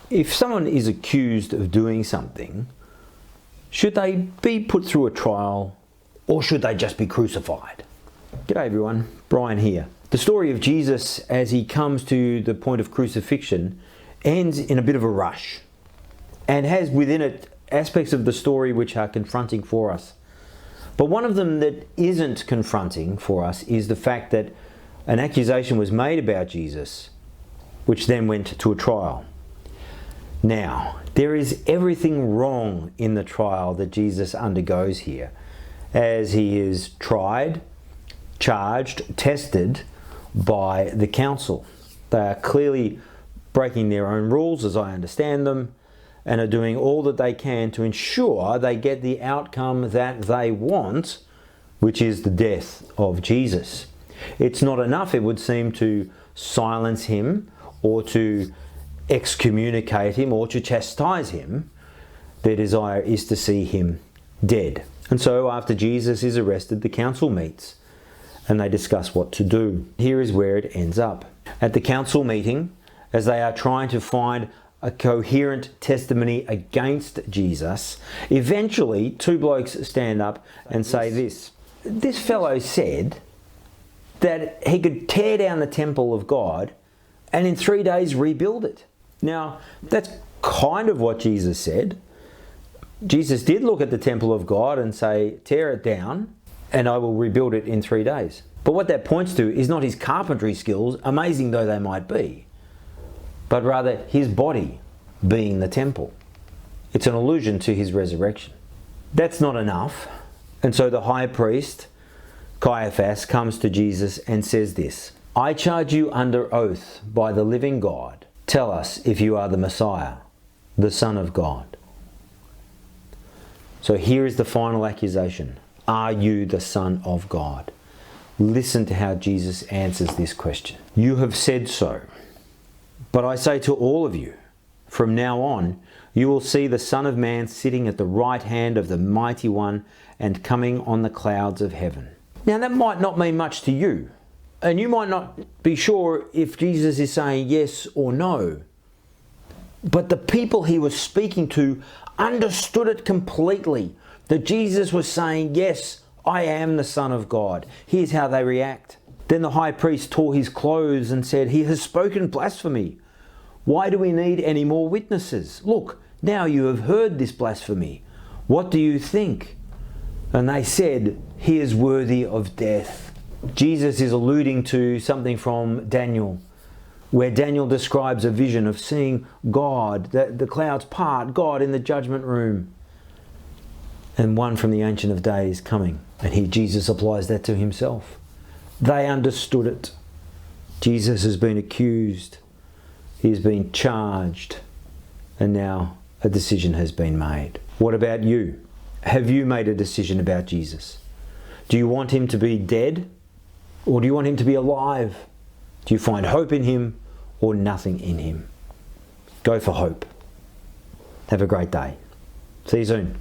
If someone is accused of doing something, should they be put through a trial or should they just be crucified? G'day everyone, Brian here. The story of Jesus as he comes to the point of crucifixion ends in a bit of a rush and has within it aspects of the story which are confronting for us. But one of them that isn't confronting for us is the fact that an accusation was made about Jesus, which then went to a trial. Now, there is everything wrong in the trial that Jesus undergoes here, as he is tried, charged, tested by the council. They are clearly breaking their own rules, as I understand them, and are doing all that they can to ensure they get the outcome that they want, which is the death of Jesus. It's not enough, it would seem, to silence him or to excommunicate him or to chastise him. Their desire is to see him dead. And so after Jesus is arrested, the council meets and they discuss what to do. Here is where it ends up. At the council meeting, as they are trying to find a coherent testimony against Jesus, eventually two blokes stand up and say this. This fellow said that he could tear down the temple of God and in 3 days rebuild it. Now, that's kind of what Jesus said. Jesus did look at the temple of God and say, tear it down and I will rebuild it in 3 days. But what that points to is not his carpentry skills, amazing though they might be, but rather his body being the temple. It's an allusion to his resurrection. That's not enough. And so the high priest, Caiaphas, comes to Jesus and says this, I charge you under oath by the living God. Tell us if you are the Messiah, the Son of God. So here is the final accusation. Are you the Son of God? Listen to how Jesus answers this question. You have said so. But I say to all of you, from now on, you will see the Son of Man sitting at the right hand of the Mighty One and coming on the clouds of heaven. Now that might not mean much to you. And you might not be sure if Jesus is saying yes or no. But the people he was speaking to understood it completely. That Jesus was saying, yes, I am the Son of God. Here's how they react. Then the high priest tore his clothes and said, he has spoken blasphemy. Why do we need any more witnesses? Look, now you have heard this blasphemy. What do you think? And they said, he is worthy of death. Jesus is alluding to something from Daniel, where Daniel describes a vision of seeing God, the clouds part, God in the judgment room, and one from the Ancient of Days coming. And here Jesus applies that to himself. They understood it. Jesus has been accused. He has been charged. And now a decision has been made. What about you? Have you made a decision about Jesus? Do you want him to be dead? Or do you want him to be alive? Do you find hope in him or nothing in him? Go for hope. Have a great day. See you soon.